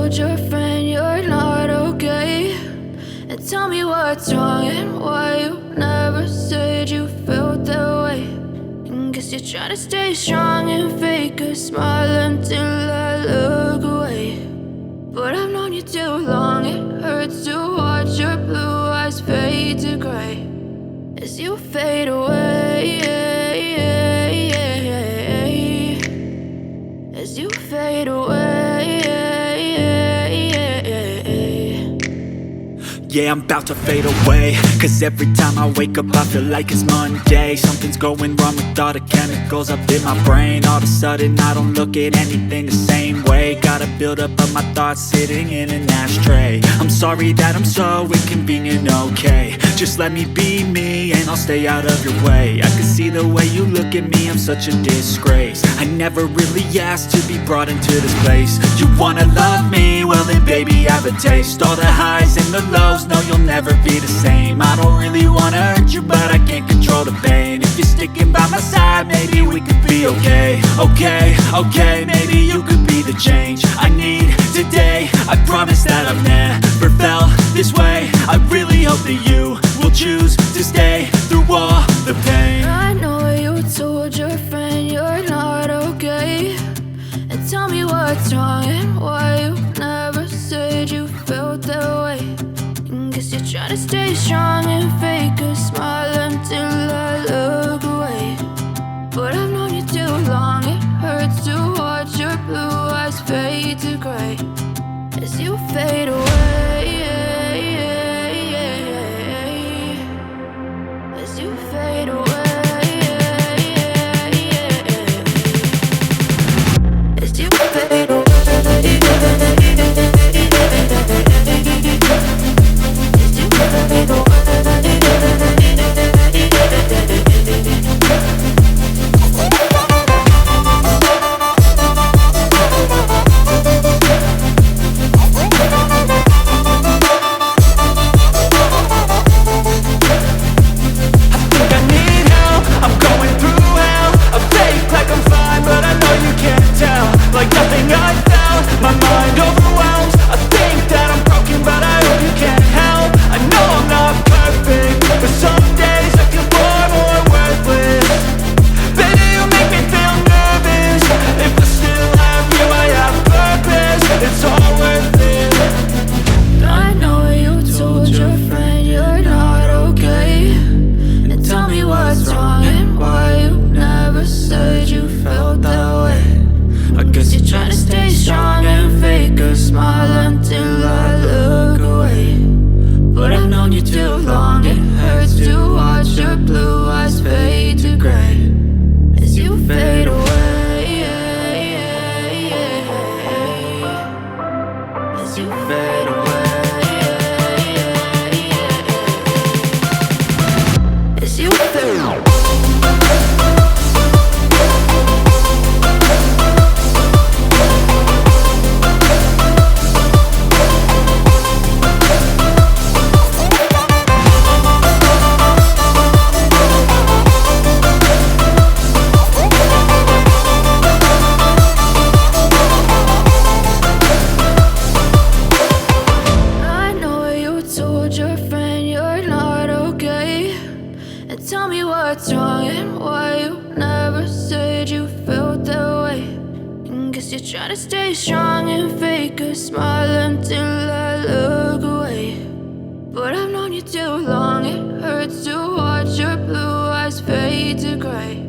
told your friend you're not okay? And tell me what's wrong and why you never said you felt that way. And guess you're trying to stay strong and fake a smile until I look away. But I've known you too long, it hurts to watch your blue eyes fade to gray as you fade away, as you fade away. Yeah, I'm about to fade away, cause every time I wake up I feel like it's Monday. Something's going wrong with all the chemicals up in my brain. All of a sudden I don't look at anything the same way. Got a build up of my thoughts sitting in an ashtray. I'm sorry that I'm so inconvenient, okay? Just let me be me and I'll stay out of your way. I can see the way you look at me, I'm such a disgrace. I never really asked to be brought into this place. You wanna love me? Well then baby, have a taste. All the highs and the lows, no, you'll never be the same. I don't really wanna hurt you, but I can't control the pain. If you're sticking by my side, maybe we could be okay. Okay, maybe you could be the change I need today. I promise that I've never felt this way. I really hope that you will choose to stay through all the pain. I know you told your friend you're not okay. And tell me what's wrong and why you never said you felt that way. Guess you're trying to stay strong and fake a smile until I look away. But I've known you too long, it hurts to watch your blue eyes fade to gray as you fade away, as you fade away, as you fade away. Tell me what's wrong and why you never said you felt that way. And guess you're trying to stay strong and fake a smile until I look away. But I've known you too long, it hurts to watch your blue eyes fade to gray